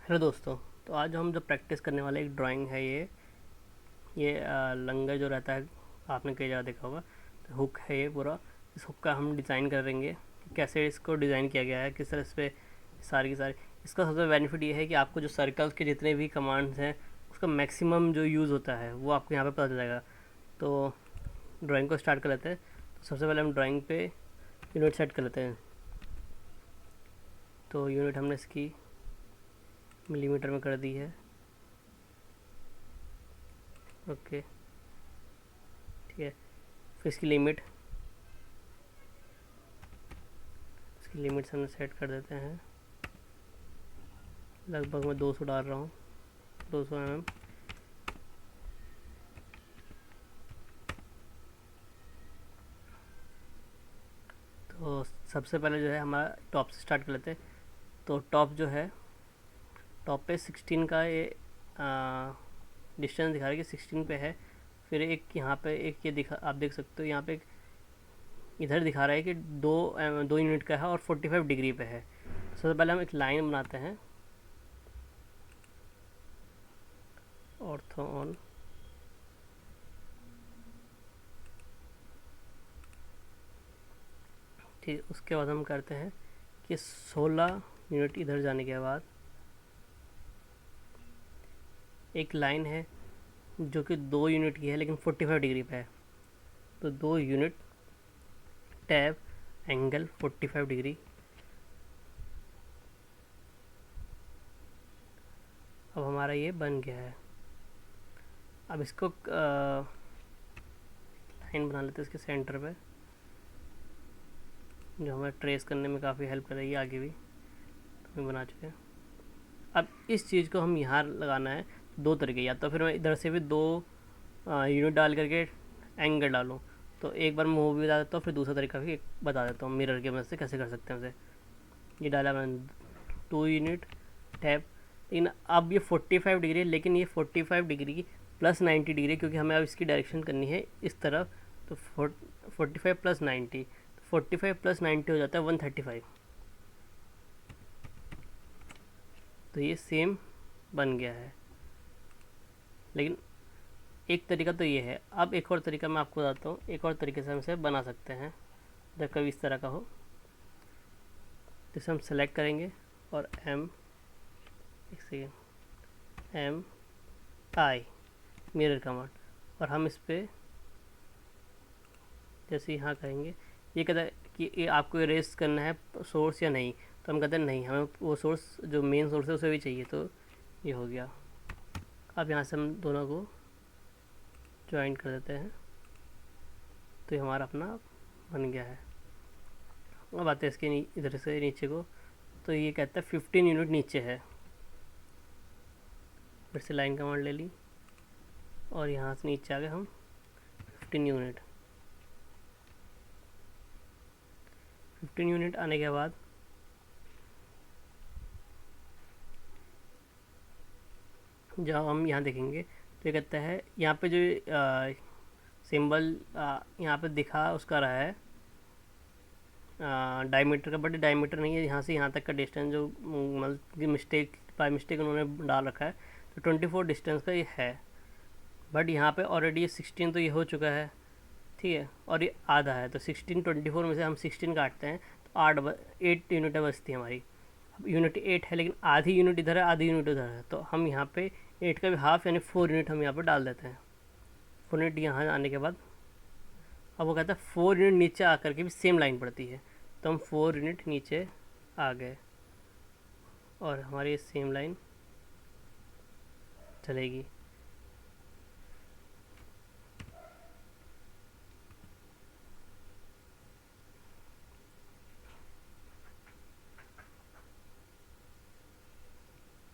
Hello दोस्तों। तो आज हम जो प्रैक्टिस करने वाले एक ड्राइंग है ये लंगर जो रहता है, आपने कई जगह देखा होगा। तो हुक है ये पूरा। इस हुक का हम डिज़ाइन करेंगे कि कैसे इसको डिज़ाइन किया गया है, किस तरह इस पर सारी की सारी। इसका सबसे बेनिफिट ये है कि आपको जो सर्कल्स के जितने भी कमांड्स हैं उसका मैक्सिमम जो यूज़ होता है वो आपको यहाँ पे पता चल जाएगा। तो ड्राइंग को स्टार्ट कर लेते हैं। तो सबसे पहले हम ड्राइंग पे यूनिट सेट कर लेते हैं। तो यूनिट हमने इसकी मिलीमीटर में कर दी है। ओके, ठीक है। फिर इसकी लिमिट्स हम सेट कर देते हैं। लगभग मैं 200 डाल रहा हूँ, 200 mm। तो सबसे पहले जो है हमारा टॉप से स्टार्ट कर लेते हैं। तो टॉप जो है, टॉप पे 16 का ये डिस्टेंस दिखा रहा है कि 16 पे है। फिर एक यहाँ पे एक ये दिखा, आप देख सकते हो यहाँ पे इधर दिखा रहा है कि 2 यूनिट का है और 45 डिग्री पे है। सबसे पहले हम एक लाइन बनाते हैं, ऑर्थो ऑन। ठीक, उसके बाद हम करते हैं कि 16 यूनिट इधर जाने के बाद एक लाइन है जो कि 2 यूनिट की है लेकिन 45 डिग्री पे है। तो 2 यूनिट टैब एंगल 45 डिग्री। अब हमारा ये बन गया है। अब इसको लाइन बना लेते हैं इसके सेंटर पे, जो हमें ट्रेस करने में काफ़ी हेल्प करेगी आगे भी। तो हम बना चुके हैं। अब इस चीज़ को हम यहाँ लगाना है दो तरीके, या तो फिर मैं इधर से भी 2 यूनिट डाल करके एंगल डालूँ। तो एक बार मैं वो भी बता देता हूँ, फिर दूसरा तरीका भी बता देता हूँ मिरर की मदद से कैसे कर सकते हैं उसे। ये डाला मैंने 2 यूनिट टैप। लेकिन अब ये 45 डिग्री है, लेकिन ये 45 डिग्री प्लस 90 डिग्री, क्योंकि हमें अब इसकी डायरेक्शन करनी है इस तरफ। तो 45 प्लस 90, 45 प्लस 90 हो जाता है 135। तो ये सेम बन गया है। लेकिन एक तरीका तो ये है। अब एक और तरीका मैं आपको बताता हूँ, एक और तरीके से हम इसे बना सकते हैं जब कभी इस तरह का हो। तो इसे हम सेलेक्ट करेंगे और एक सेकेंड, MI मिरर कमांड, और हम इस पर जैसे यहाँ कहेंगे, ये कहता है कि ये आपको इरेज करना है सोर्स या नहीं। तो हम कहते हैं नहीं, हमें वो सोर्स जो मेन सोर्स है उसे भी चाहिए। तो ये हो गया। अब यहाँ से हम दोनों को ज्वाइन कर देते हैं। तो ये हमारा अपना बन गया है। अब आते हैं इसके इधर से नीचे को। तो ये कहता है 15 यूनिट नीचे है। फिर से लाइन कमांड ले ली और यहाँ से नीचे आ गए हम 15 यूनिट। 15 यूनिट आने के बाद जब हम यहाँ देखेंगे तो ये कहता है यहाँ पे जो सिंबल यहाँ पे दिखा उसका रहा है डायमीटर का, बट डायमीटर नहीं है। यहाँ से यहाँ तक का डिस्टेंस जो मतलब बाय मिस्टेक उन्होंने डाल रखा है। तो 24 डिस्टेंस का ये है। बट यहाँ पे ऑलरेडी ये 16 तो ये हो चुका है, ठीक है। और ये आधा है, तो 16 24 में से हम 16 काटते हैं तो 8 यूनिटें बचती हैं हमारी। अब यूनिट 8 है, लेकिन आधी यूनिट इधर है आधी यूनिट उधर है। तो हम यहाँ पे 8 का भी हाफ यानी 4 यूनिट हम यहाँ पर डाल देते हैं। 4 यूनिट यहाँ आने के बाद अब वो कहता है 4 यूनिट नीचे आकर के भी सेम लाइन पड़ती है। तो हम 4 यूनिट नीचे आ गए और हमारी सेम लाइन चलेगी।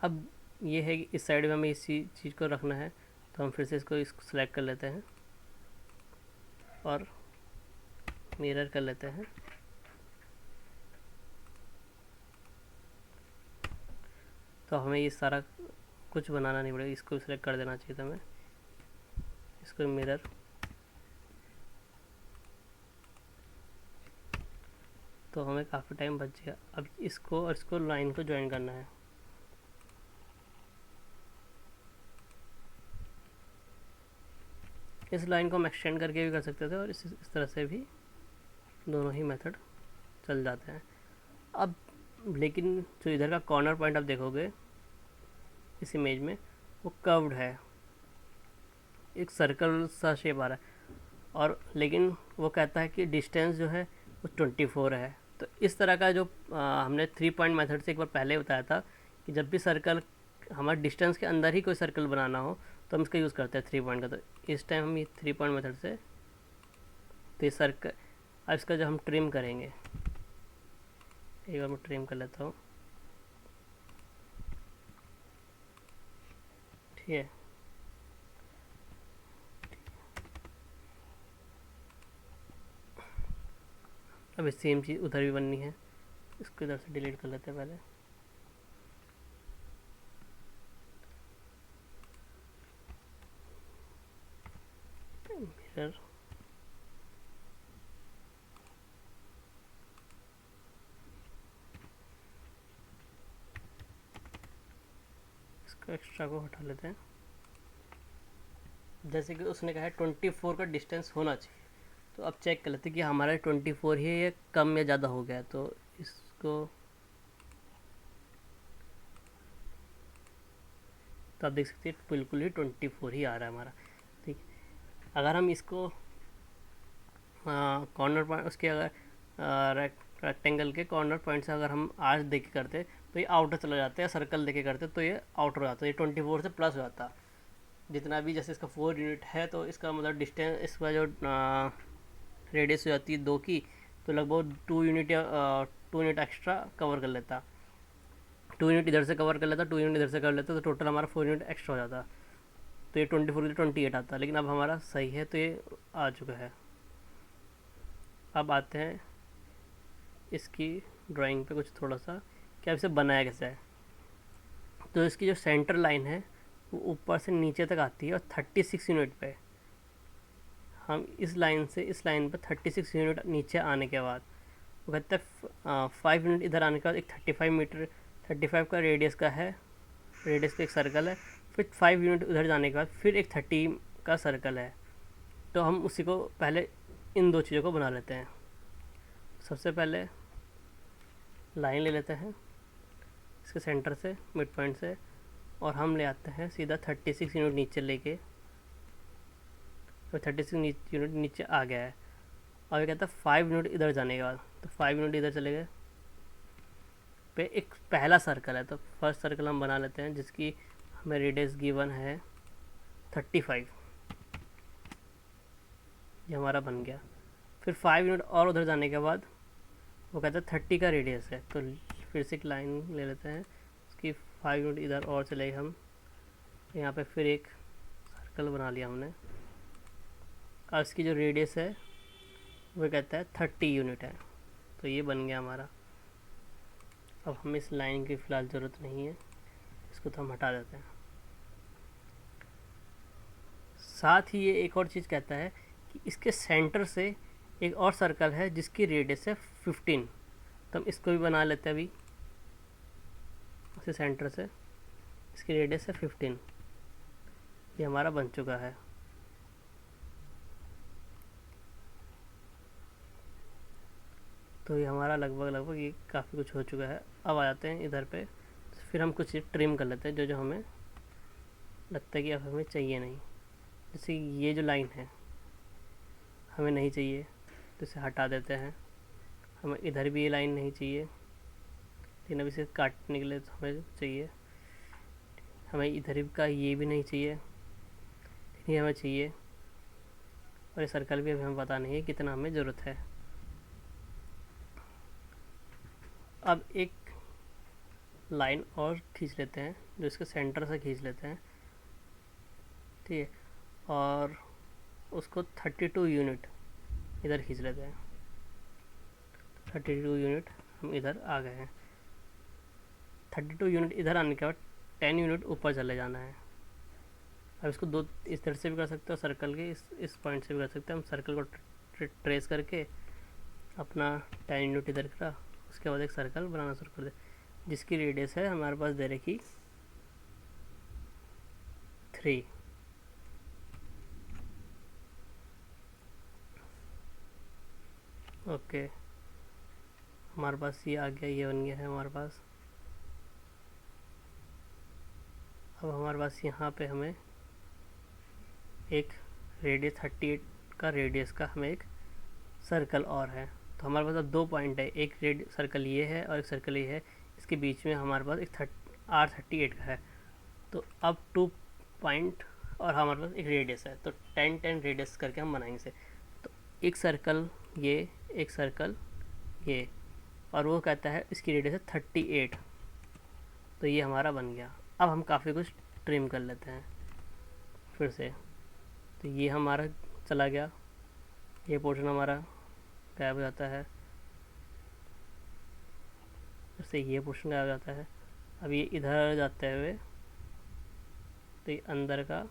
अब ये है कि इस साइड में हमें इसी चीज़ को रखना है। तो हम फिर से इसको सेलेक्ट कर लेते हैं और मिरर कर लेते हैं। तो हमें ये सारा कुछ बनाना नहीं पड़ेगा, इसको सिलेक्ट कर देना चाहिए था हमें। इसको मिरर, तो हमें काफ़ी टाइम बच गया। अब इसको और इसको लाइन को ज्वाइन करना है। इस लाइन को हम एक्सटेंड करके भी कर सकते थे और इस तरह से भी दोनों ही मेथड चल जाते हैं। अब लेकिन जो इधर का कॉर्नर पॉइंट आप देखोगे इस इमेज में, वो कर्व्ड है, एक सर्कल सा शेप आ रहा है, और लेकिन वो कहता है कि डिस्टेंस जो है वो 24 है। तो इस तरह का जो हमने 3 पॉइंट मेथड से एक बार पहले बताया था कि जब भी सर्कल हमारे डिस्टेंस के अंदर ही कोई सर्कल बनाना हो तो हम इसका यूज़ करते हैं 3 पॉइंट का। तो इस टाइम हम ये 3 पॉइंट मेथड से तो ये सर्कल, अब इसका जो हम ट्रिम करेंगे, एक बार मैं ट्रिम कर लेता हूँ, ठीक है। अब सेम चीज़ उधर भी बननी है, इसको इधर से डिलीट कर लेते हैं पहले। मिरर, इसको एक्स्ट्रा को हटा लेते हैं। जैसे कि उसने कहा है 24 का डिस्टेंस होना चाहिए, तो अब चेक कर लेते हैं कि हमारा 24 ही है या कम या ज़्यादा हो गया है। तो इसको तो आप देख सकते हैं बिल्कुल ही 24 ही आ रहा है हमारा, ठीक। अगर हम इसको कॉर्नर पॉइंट उसके अगर रेक्टेंगल के कॉर्नर पॉइंट से अगर हम आर्च देख के करते तो ये आउटर चला जाता है, सर्कल देख के करते तो ये आउटर हो जाता है, ये 24 से प्लस हो जाता। जितना भी जैसे इसका 4 यूनिट है तो इसका मतलब डिस्टेंस, इसका जो रेडियस हो जाती है 2 की, तो लगभग 2 यूनिट या 2 यूनिट एक्स्ट्रा कवर कर लेता। 2 यूनिट इधर से कवर कर लेता, 2 यूनिट इधर से कर लेता, तो टोटल हमारा 4 यूनिट एक्स्ट्रा हो जाता। तो ये 24 से 28 आता, लेकिन अब हमारा सही है, तो ये आ चुका है। अब आते हैं इसकी ड्राइंग पे कुछ थोड़ा सा कि अब इसे बनाया कैसे है। तो इसकी जो सेंटर लाइन है वो ऊपर से नीचे तक आती है और 36 यूनिट पे हम इस लाइन से इस लाइन पर 36 यूनिट नीचे आने के बाद वो कहता है 5 यूनिट इधर आने के बाद एक 35 मीटर 35 का रेडियस का है, रेडियस का एक सर्कल है, फिर 5 यूनिट उधर जाने के बाद फिर एक 30 का सर्कल है। तो हम उसी को पहले इन दो चीज़ों को बना लेते हैं। सबसे पहले लाइन ले लेते हैं इसके सेंटर से, मिड पॉइंट से, और हम ले आते हैं सीधा 36 यूनिट नीचे लेके, तो 36 यूनिट नीचे आ गया है। और ये कहता है 5 यूनिट इधर जाने के बाद, तो 5 यूनिट इधर चले गए पे एक पहला सर्कल है। तो फर्स्ट सर्कल हम बना लेते हैं जिसकी हमें रेडियस गिवन है 35, ये हमारा बन गया। फिर 5 यूनिट और उधर जाने के बाद वो कहता है 30 का रेडियस है, तो फिर से एक लाइन ले लेते हैं, उसकी 5 यूनिट इधर और चले गए हम, यहाँ पे फिर एक सर्कल बना लिया हमने। और इसकी जो रेडियस है वो कहता है 30 यूनिट है, तो ये बन गया हमारा। अब हमें इस लाइन की फ़िलहाल ज़रूरत नहीं है, इसको तो हम हटा देते हैं। साथ ही ये एक और चीज़ कहता है कि इसके सेंटर से एक और सर्कल है जिसकी रेडियस है 15, तो हम इसको भी बना लेते हैं अभी। उसी सेंटर से इसकी रेडियस है 15, ये हमारा बन चुका है। तो ये हमारा लगभग ये काफ़ी कुछ हो चुका है। अब आ जाते हैं इधर पे, फिर हम कुछ ट्रिम कर लेते हैं जो जो हमें लगता है कि अब हमें चाहिए नहीं। जैसे ये जो लाइन है हमें नहीं चाहिए, तो इसे हटा देते हैं। हमें इधर भी ये लाइन नहीं चाहिए, लेकिन अब इसे काटने के लिए तो हमें चाहिए। हमें इधर का ये भी नहीं चाहिए, लेकिन ये हमें चाहिए। और ये सर्कल भी अभी हमें पता नहीं है कितना हमें ज़रूरत है। अब एक लाइन और खींच लेते हैं जो इसके सेंटर से खींच लेते हैं, ठीक है, और उसको 32 यूनिट इधर खींच लेते हैं। 32 यूनिट हम इधर आ गए हैं। 32 यूनिट इधर आने के बाद 10 यूनिट ऊपर चले जाना है। अब इसको दो इस तरह से भी कर सकते हो, सर्कल के इस पॉइंट से भी कर सकते हैं। हम सर्कल को ट्रेस करके अपना 10 यूनिट इधर करा, उसके बाद एक सर्कल बनाना शुरू कर दे जिसकी रेडियस है हमारे पास दे रखी 3। ओके, हमारे पास ये आ गया, ये बन गया है हमारे पास। अब हमारे पास यहाँ पे हमें एक रेडियस 38 का रेडियस का हमें एक सर्कल और है। तो हमारे पास अब 2 पॉइंट है, एक रेड सर्कल ये है और एक सर्कल ये है, इसके बीच में हमारे पास एक R38 का है। तो अब 2 पॉइंट और हमारे पास एक रेडियस है, तो 10-10 रेडियस करके हम बनाएंगे इसे। तो एक सर्कल ये, एक सर्कल ये, और वो कहता है इसकी रेडियस है 38। तो ये हमारा बन गया। अब हम काफ़ी कुछ ट्रिम कर लेते हैं फिर से। तो ये हमारा चला गया, ये पोर्शन हमारा गायब हो जाता है, फिर से ये पोर्शन गायब हो जाता है। अब ये इधर जाते हुए तो ये अंदर का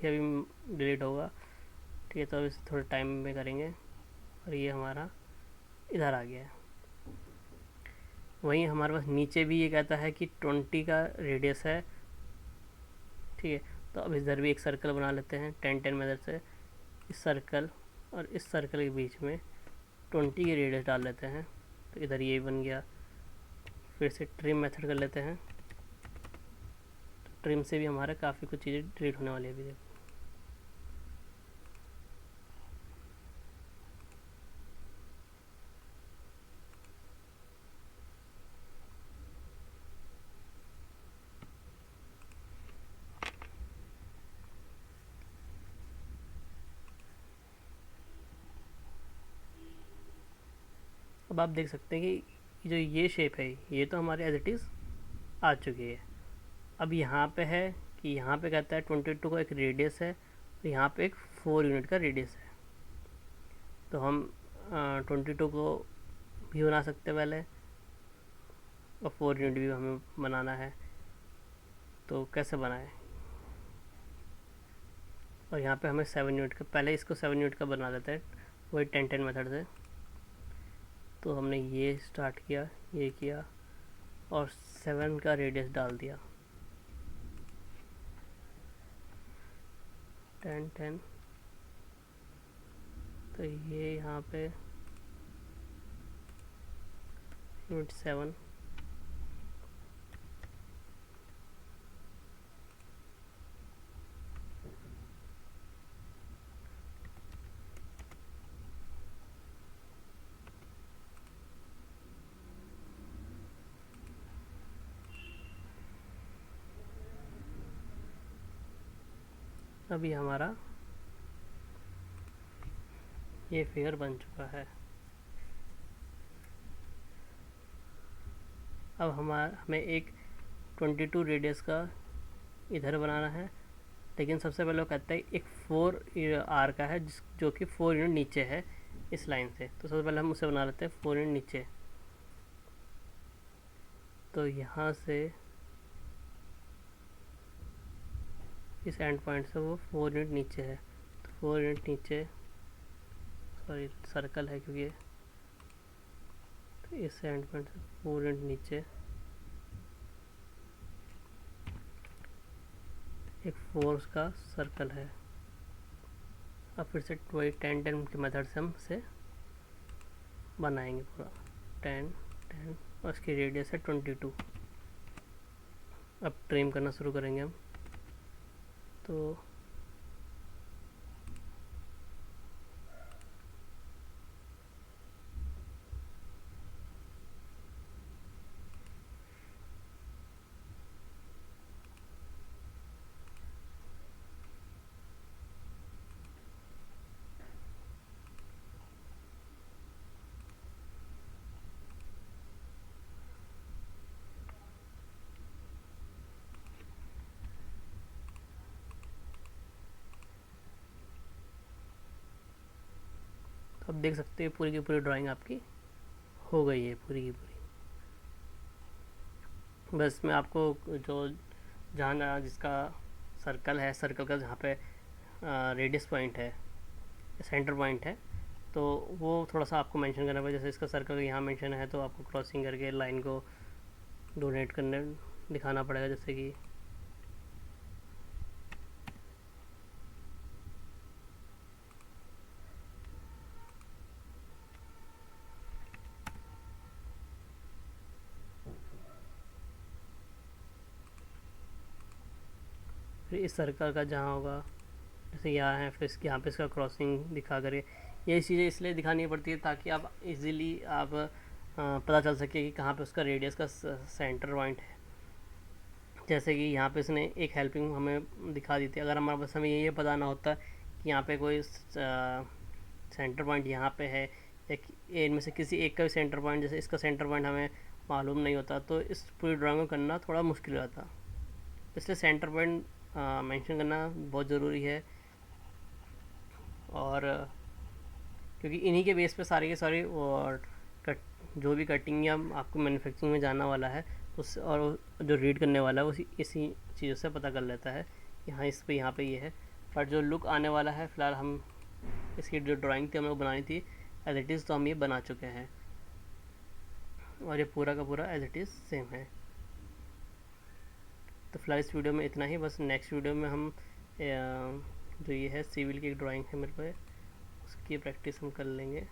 भी अभी डिलीट होगा, ठीक है। तो अब इसे थोड़े टाइम में करेंगे, और ये हमारा इधर आ गया है। वहीं हमारे पास नीचे भी ये कहता है कि 20 का रेडियस है, ठीक है। तो अब इधर भी एक सर्कल बना लेते हैं 10-10 मेथड से। इस सर्कल और इस सर्कल के बीच में 20 की रेडियस डाल लेते हैं, तो इधर ये बन गया। फिर से ट्रिम मेथड कर लेते हैं, तो ट्रिम से भी हमारा काफ़ी कुछ चीज़ें डिलीट होने वाली है अभी। देखो, अब आप देख सकते हैं कि जो ये शेप है ये तो हमारे एज इट इज़ आ चुकी है। अब यहाँ पे है कि यहाँ पे कहता है 22 का एक रेडियस है, तो यहाँ पे एक 4 यूनिट का रेडियस है। तो हम 22 को भी बना सकते हैं पहले, और 4 यूनिट भी हमें बनाना है। तो कैसे बनाएं? और यहाँ पे हमें 7 यूनिट का, पहले इसको 7 यूनिट का बना देते हैं वही 10-10 मेथड से। तो हमने ये स्टार्ट किया, ये किया, और 7 का रेडियस डाल दिया, 10-10। तो ये यहाँ पे यूनिट 7, अभी हमारा ये फिगर बन चुका है। अब हमें एक 22 रेडियस का इधर बनाना है, लेकिन सबसे पहले वो कहता है एक 4 आर का है जो कि 4 यूनिट नीचे है इस लाइन से। तो सबसे पहले हम उसे बना लेते हैं 4 यूनिट नीचे। तो यहाँ से इस एंड पॉइंट से वो 4 यूनिट नीचे है, तो 4 यूनिट नीचे, सॉरी सर्कल है क्योंकि, तो इस एंड पॉइंट से 4 यूनिट नीचे एक 4 का सर्कल है। अब फिर से वही 10-10 के मेथड से हम इसे बनाएंगे पूरा 10-10, और इसकी रेडियस है 22। अब ट्रिम करना शुरू करेंगे हम। तो अब देख सकते हैं पूरी की पूरी ड्राइंग आपकी हो गई है पूरी की पूरी। बस मैं आपको जो जहाँ जिसका सर्कल है, सर्कल का जहाँ पे रेडियस पॉइंट है, सेंटर पॉइंट है, तो वो थोड़ा सा आपको मेंशन करना पड़ेगा। जैसे इसका सर्कल यहाँ मेंशन है, तो आपको क्रॉसिंग करके लाइन को डोनेट करने दिखाना पड़ेगा। जैसे कि फिर इस सर्कल का जहाँ होगा, जैसे यहाँ है, फिर यहाँ पे इसका क्रॉसिंग दिखा कर ये चीज़ें इसलिए दिखानी पड़ती है ताकि आप इजीली आप पता चल सके कि कहाँ पे उसका रेडियस का सेंटर पॉइंट है। जैसे कि यहाँ पे इसने एक हेल्पिंग हमें दिखा दी थी, अगर हमारे पास हमें ये पता ना होता कि यहाँ पे कोई सेंटर पॉइंट यहाँ पे है या इनमें से किसी एक का भी सेंटर पॉइंट, जैसे इसका सेंटर पॉइंट हमें मालूम नहीं होता तो इस पूरी ड्राइंग को करना थोड़ा मुश्किल हो जाता। इसलिए सेंटर पॉइंट मेंशन करना बहुत ज़रूरी है। और क्योंकि इन्हीं के बेस पे सारे के सारे और जो भी कटिंग या आपको मैन्युफैक्चरिंग में जाना वाला है उस और जो रीड करने वाला है उसी इसी चीज़ों से पता कर लेता है कि हाँ इस पे यहाँ पे ये है। पर जो लुक आने वाला है फ़िलहाल हम इसकी जो ड्राइंग थी हमें बनानी थी एज इट इज़, तो हम ये बना चुके हैं और ये पूरा का पूरा एज इट इज़ सेम है। तो फिलहाल इस वीडियो में इतना ही, बस नेक्स्ट वीडियो में हम जो ये है सिविल की एक ड्राइंग है मेरे पे, उसकी प्रैक्टिस हम कर लेंगे।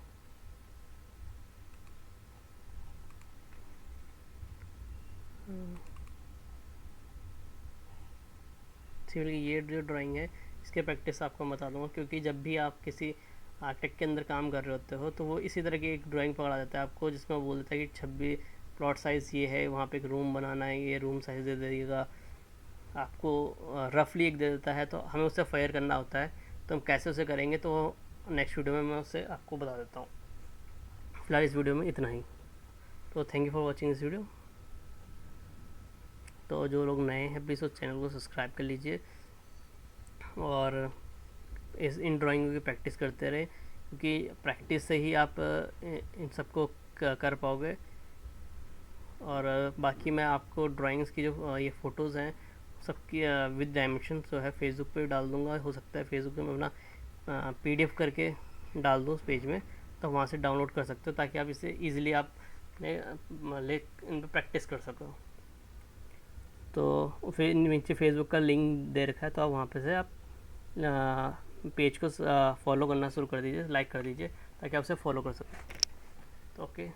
सिविल की ये जो ड्राइंग है इसके प्रैक्टिस आपको बता दूंगा, क्योंकि जब भी आप किसी आर्किटेक्ट के अंदर काम कर रहे होते हो तो वो इसी तरह की एक ड्राइंग पकड़ा देता है आपको, जिसमें वो बोल देता है कि 26 प्लॉट साइज़ ये है, वहाँ पे एक रूम बनाना है, ये रूम साइज़ दे देगा आपको, रफली एक दे देता है, तो हमें उससे फायर करना होता है। तो हम कैसे उसे करेंगे तो नेक्स्ट वीडियो में मैं उससे आपको बता देता हूँ। फिलहाल इस वीडियो में इतना ही। तो thank you for watching this video. तो जो लोग नए हैं प्लीज़ उस चैनल को सब्सक्राइब कर लीजिए और इन ड्राइंग की प्रैक्टिस करते रहे, क्योंकि प्रैक्टिस से ही आप इन सबको कर पाओगे। और बाकी मैं आपको ड्राइंग्स की जो ये फ़ोटोज़ हैं सबकी विद डायमेंशन जो है फेसबुक पे डाल दूँगा। हो सकता है फेसबुक पे मैं अपना PDF करके डाल दूँ उस पेज में, तो वहाँ से डाउनलोड कर सकते हो ताकि आप इसे ईज़िली आप इन पर प्रैक्टिस कर सको। तो फिर नीचे फेसबुक का लिंक दे रखा है, तो आप वहाँ पे से आप पेज को फॉलो करना शुरू कर दीजिए, लाइक कर दीजिए ताकि आप उसे फॉलो कर सकें। तो ओके।